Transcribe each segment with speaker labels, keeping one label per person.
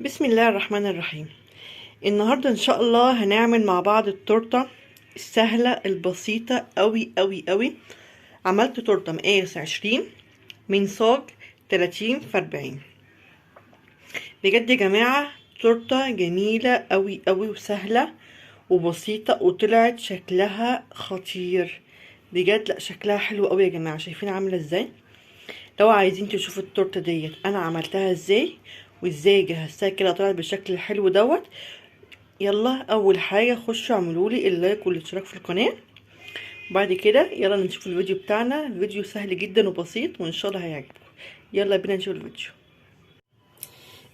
Speaker 1: بسم الله الرحمن الرحيم. النهاردة ان شاء الله هنعمل مع بعض التورتة السهلة البسيطة قوي قوي قوي. عملت تورتة مقاس 20 من صاج 30 في 40. بجد يا جماعة تورتة جميلة قوي قوي وسهلة وبسيطة، وطلعت شكلها خطير بجد. لا شكلها حلو قوي يا جماعة، شايفين عاملة ازاي؟ لو عايزين تشوفوا التورته ديت انا عملتها ازاي وازاي جهزتها كده طلعت بالشكل الحلو دوت، يلا اول حاجه خشوا اعملوا لي اللايك والاشتراك في القناه. وبعد كده يلا نشوف الفيديو بتاعنا. الفيديو سهل جدا وبسيط وان شاء الله هيعجبكم. يلا بينا نشوف الفيديو.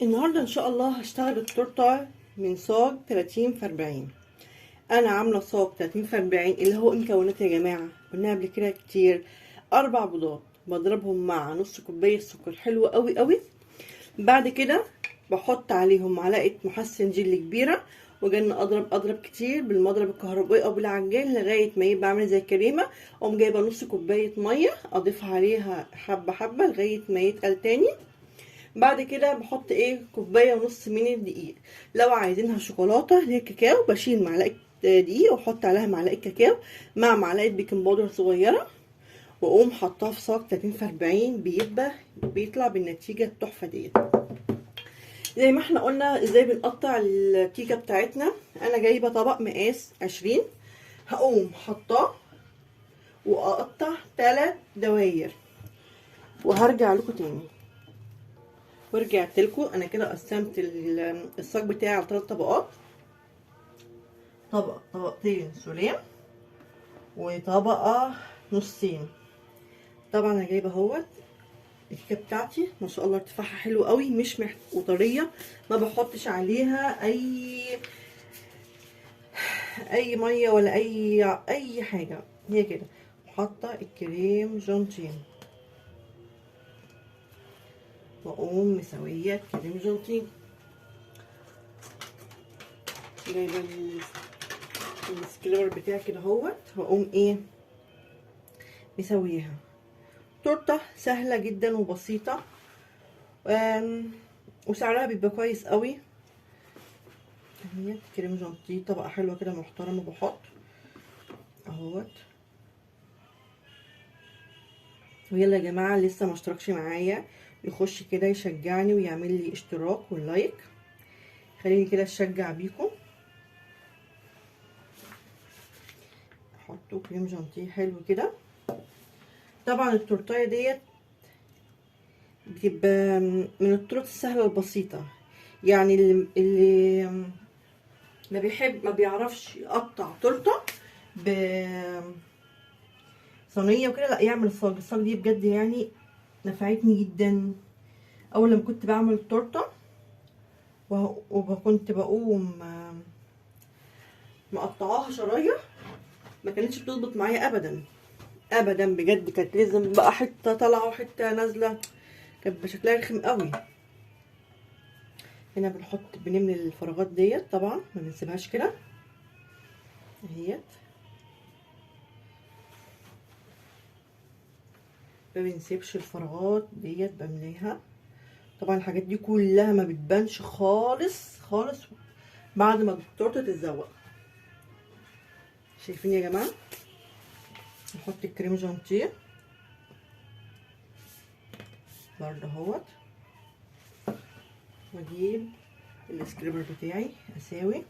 Speaker 1: النهارده ان شاء الله هشتغل التورته من صاج 30 في 40. انا عامله صاج 30 في 40 اللي هو مكونات يا جماعه قلنا قبل كده كتير. 4 بيضات بضربهم مع نص كوبايه سكر حلو قوي قوي. بعد كده بحط عليهم معلقه محسن جل كبيره، وجن اضرب كتير بالمضرب الكهربائي او بالعجان لغايه ما يبقى عامل زي الكريمه. اقوم جايبه نص كوبايه ميه اضيف عليها حبه حبه لغايه ما يتقل تاني. بعد كده بحط كوبايه ونص من الدقيق. لو عايزينها شوكولاته اللي هي كاكاو بشيل معلقه دقيق واحط عليها معلقه كاكاو مع معلقه بيكنج باودر صغيره، واقوم حطاها في صاج 30 في 40. بيطلع بالنتيجه التحفه ديت. زي ما احنا قلنا ازاي بنقطع الكيكه بتاعتنا. انا جايبه طبق مقاس 20، هقوم حطاه واقطع 3 دواير وهرجع لكم تاني. ورجعت لكم انا كده قسمت الصاج بتاعي على 3 طبقات، طبقتين سلام وطبقه نصين. طبعا انا جايبه اهوت الكيكه بتاعتي ما شاء الله ارتفاعها حلو قوي مش وطريه، ما بحطش عليها اي ميه ولا اي حاجه، هي كده. حاطه الكريم جانتين واقوم مسويه الكريم جانتين. جايبه السكلير بتاعي كده اهوت واقوم مسويها. تورته سهله جدا وبسيطه، وسعرها بيبقى كويس قوي. اهي كريم جانتيه طبقه حلوه كده محترمه بحط اهوت. ويلا يا جماعه لسه ما اشتركش معايا يخش كده يشجعني ويعمل لي اشتراك واللايك، خليني كده اشجع بيكم. احطه كريم جانتيه حلو كده. طبعا التورتايه ديت بتبقى من الطرق السهله البسيطه، يعني اللي ما بيعرفش يقطع تورته بصينيه وكده، لا يعمل الصاج دي بجد يعني نفعتني جدا. اول لما كنت بعمل التورته وكنت بقوم مقطعاها شرايح ما كانتش بتظبط معايا ابدا ابدا بجد. كانت لازم بقى حته طالعه وحته نازله، كانت بشكلها رخم قوي. هنا بنملي الفراغات ديت طبعا ما بنسيبهاش كده اهيت، ما بنسيبش الفراغات ديت بمليها. طبعا الحاجات دي كلها ما بتبانش خالص خالص بعد ما التورته تتزوق. شايفين يا جماعه؟ نحط الكريم جانتيه برضه اهوت، واجيب السكريبر بتاعي اساوي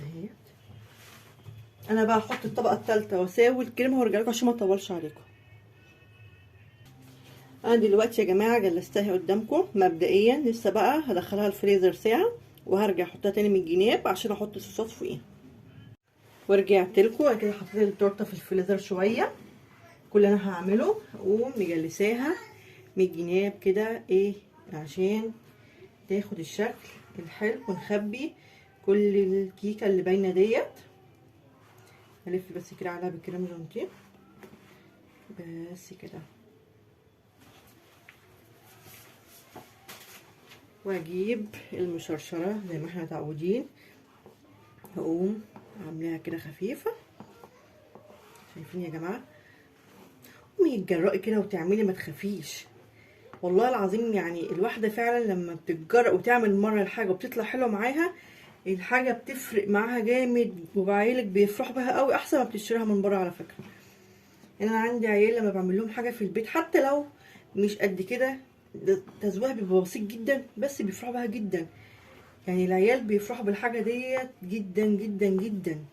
Speaker 1: اهي. انا بقى هحط الطبقه الثالثه واساوي الكريمه وارجع لكم عشان ما اطولش عليكم. انا دلوقتي يا جماعه جلستها قدامكم مبدئيا، لسه بقى هدخلها الفريزر ساعه وهرجع احطها تاني من الجناب عشان احط الصوصات فوقيها. ورجعت لكم كده حطيت التورته في الفريزر شويه. كل اللي انا هعمله اقوم مجلساها من الجناب كده عشان تاخد الشكل الحلو، ونخبي كل الكيكه اللي باينه ديت. هلف بس كده عليها بالكريم جانتيه بس كده، واجيب المشرشره زي ما احنا متعودين هقوم عاملاها كده خفيفه. شايفين يا جماعه؟ قومي اتجرأي كده وتعملي ما تخافيش. والله العظيم يعني الواحدة فعلا لما بتتجرأ وتعمل مرة الحاجة وبتطلع حلوة معاها، الحاجة بتفرق معاها جامد، وعيالك بيفرحوا بها قوي احسن ما بتشتريها من بره على فكرة. يعني انا عندي عيال لما بعمل لهم حاجة في البيت حتى لو مش قد كده، تزويقها بيبقى بسيط جدا بس بيفرحوا بها جدا. يعني العيال بيفرحوا بالحاجة ديت جدا جدا جدا.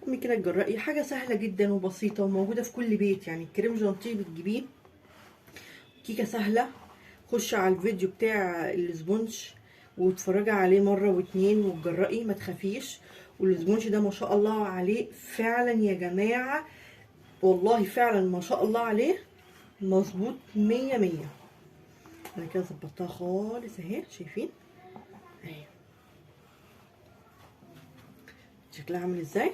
Speaker 1: قومي كده تجرأي حاجة سهلة جدا وبسيطة وموجودة في كل بيت. يعني الكريم جانتيه بتجيبيه، كيكة سهلة. خش على الفيديو بتاع الاسبونج واتفرجي عليه مرة واتنين وتجرأي، ما تخافيش. والاسبونج ده ما شاء الله عليه فعلا يا جماعة، والله فعلا ما شاء الله عليه مظبوط 100 100. انا كده ظبطتها خالص اهي، شايفين اهي شكلها عامل ازاي.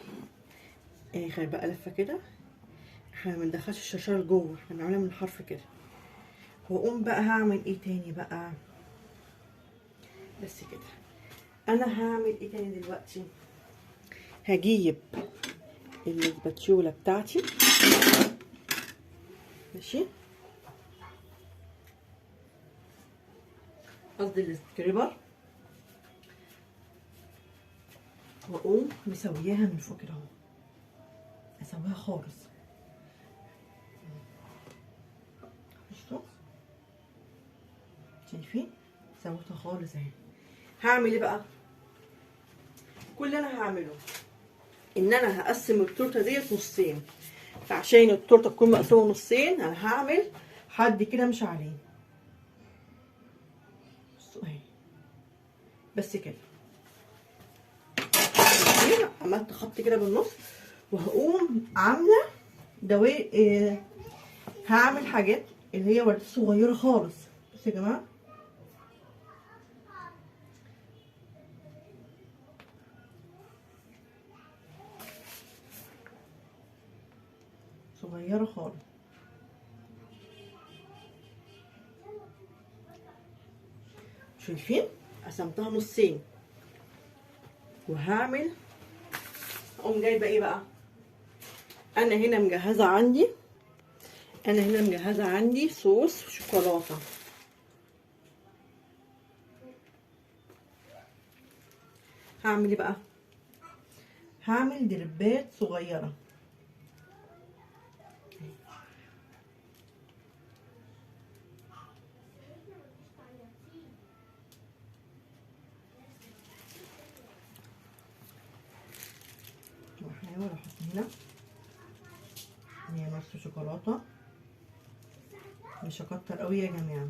Speaker 1: اهي خلي بقى لفه كده، احنا ما بندخلش الشرشره لجوه، احنا بنعملها من الحرف كده. واقوم بقى هعمل ايه تاني بقى؟ بس كده. انا هعمل ايه تاني دلوقتي؟ هجيب السباتشوله بتاعتي، ماشي، قصدي السكريبر، واقوم مسوياها من فوق كده اهو، اسويها خالص. شفتوا؟ شايفين؟ سويتها خالص اهي. هعمل ايه بقى؟ كل اللي انا هعمله ان انا هقسم التورته ديت نصين، فعشان التورته تكون مقسومه نصين انا هعمل حد كده مش عليه. بصوا اهي، بس كده عملت خط كده بالنص، وهقوم عامله دوائر. هعمل حاجات اللي هي وردات صغيره خالص. بصوا يا جماعه، صغيره خالص. شايفين؟ قسمتها نصين. وهعمل، اقوم جايبه ايه بقى؟ انا هنا مجهزه عندي صوص شوكولاته. هعمل ايه بقى؟ هعمل دربات صغيره. واحاول احط هنا هي نص شوكولاته، مش هكتر قوي يا جماعه.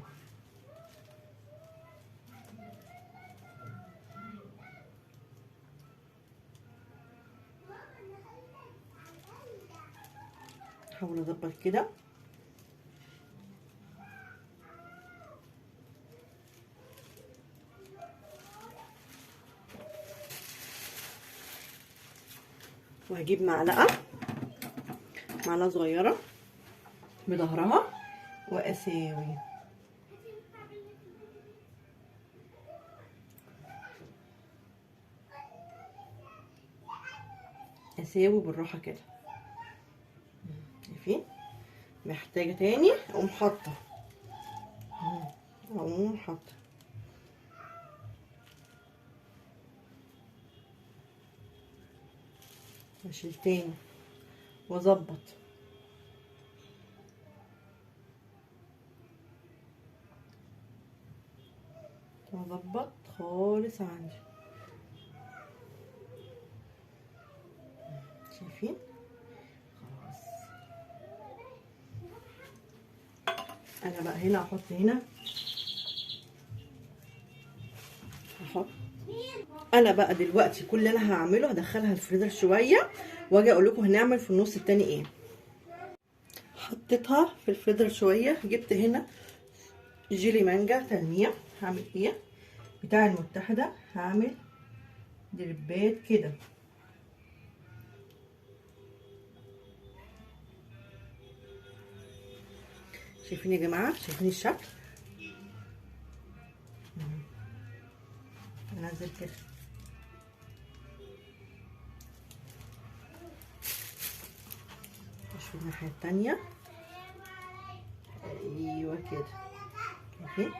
Speaker 1: احاول اظبط كده. وهجيب معلقه صغيره بظهرها واساوي. بالراحه كده. شايفين؟ محتاجه تاني اقوم حاطه، اشيل تاني واظبط. خالص عندي. شايفين؟ خلاص. انا بقى هنا هحط. انا بقى دلوقتي كل اللي انا هعمله هدخلها الفريزر شويه، واجي اقول لكم هنعمل في النص التاني ايه. حطيتها في الفريزر شويه. جبت هنا جيلي مانجا تلميع. هعمل ايه؟ بتاع المتحده. هعمل دربات كده. شايفين يا جماعه؟ شايفين الشكل؟ انزل كده. اشوف الناحيه التانيه. ايوه كده، اوكي،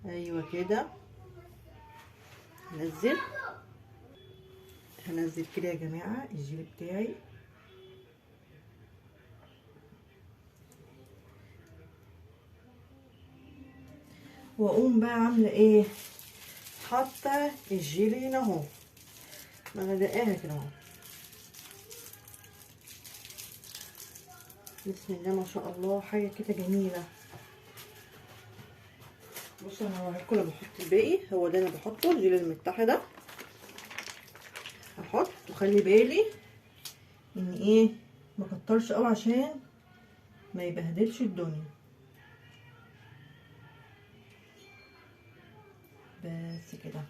Speaker 1: ايوه كده. هنزل كده يا جماعه الجيلي بتاعي. واقوم بقى عامله ايه، حاطه الجيلي هنا اهو، مغرقاها كده اهو. بسم الله ما شاء الله، حاجه كده جميله. بصوا انا هوريكم لما بحط الباقي. هو ده انا بحطه الجيلي المتحده، هحط وخلي بالي ان ايه ما كترش قوي عشان ما يبهدلش الدنيا. بس كده.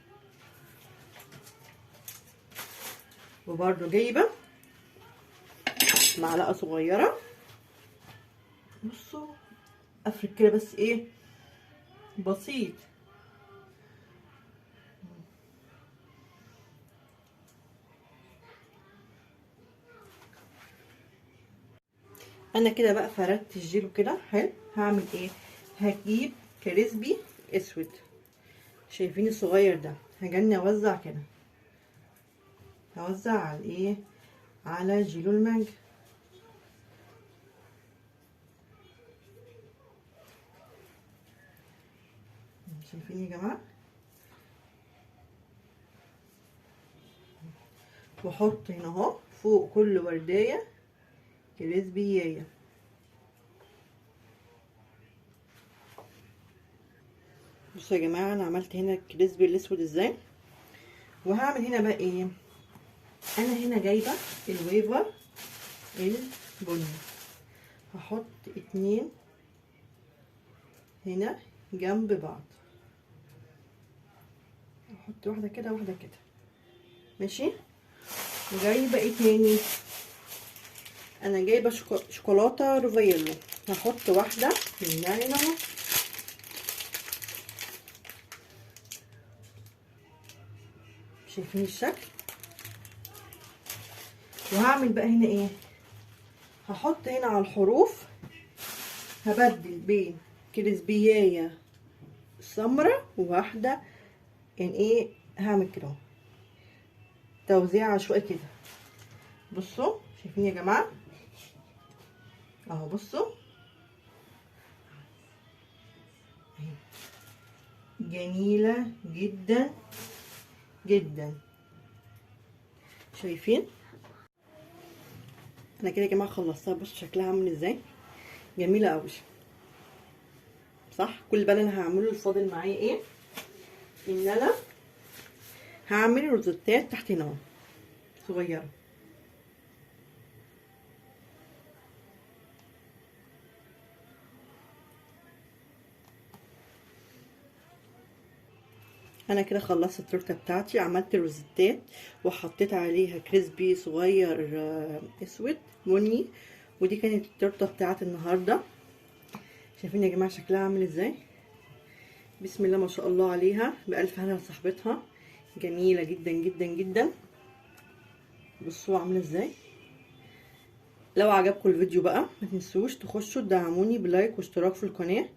Speaker 1: وبرده جايبه معلقه صغيره، بصوا افرك كده بس ايه بسيط. انا كده بقى فردت الجيلو كده حلو. هعمل ايه، هجيب كريسبي اسود، شايفين الصغير ده، هجني اوزع كده، هوزع على ايه، على جيلو المانجا. شايفين يا جماعه، واحط هنا اهو فوق كل ورديه كريسبيايه. بصوا يا جماعه انا عملت هنا الكريسبي الاسود ازاي. وهعمل هنا بقى ايه، انا هنا جايبه الويفر البني، هحط 2 هنا جنب بعض، احط واحده كده واحده كده، ماشي. وجايبه ايه تاني، انا جايبه شوكولاته روفيلو، هحط واحده منها هنا اهو. شايفين الشكل. وهعمل بقى هنا ايه، هحط هنا على الحروف، هبدل بين كريسبيايه سمرة وواحده يعني ايه، هعمل كده اهو توزيع عشوائي كده. بصوا شايفين يا جماعه اهو، بصوا جميله جدا جدا. شايفين انا كده يا جماعه خلصتها. بصوا شكلها عامل ازاي، جميله قوي صح. كل بقى انا هعمله الفاضل معايا ايه، ان انا هعمل روزتات تحت هنا صغيره. انا كده خلصت التورته بتاعتي، عملت روزتات وحطيت عليها كريسبي صغير اسود بني. ودي كانت التورته بتاعت النهارده. شايفين يا جماعه شكلها عامل ازاي، بسم الله ما شاء الله عليها، بألف هنا لصاحبتها، جميله جدا جدا جدا. بصوا عامله ازاي. لو عجبكم الفيديو بقى ما تنسوش تخشوا تدعموني بلايك واشتراك في القناه.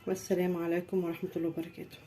Speaker 1: والسلام عليكم ورحمه الله وبركاته.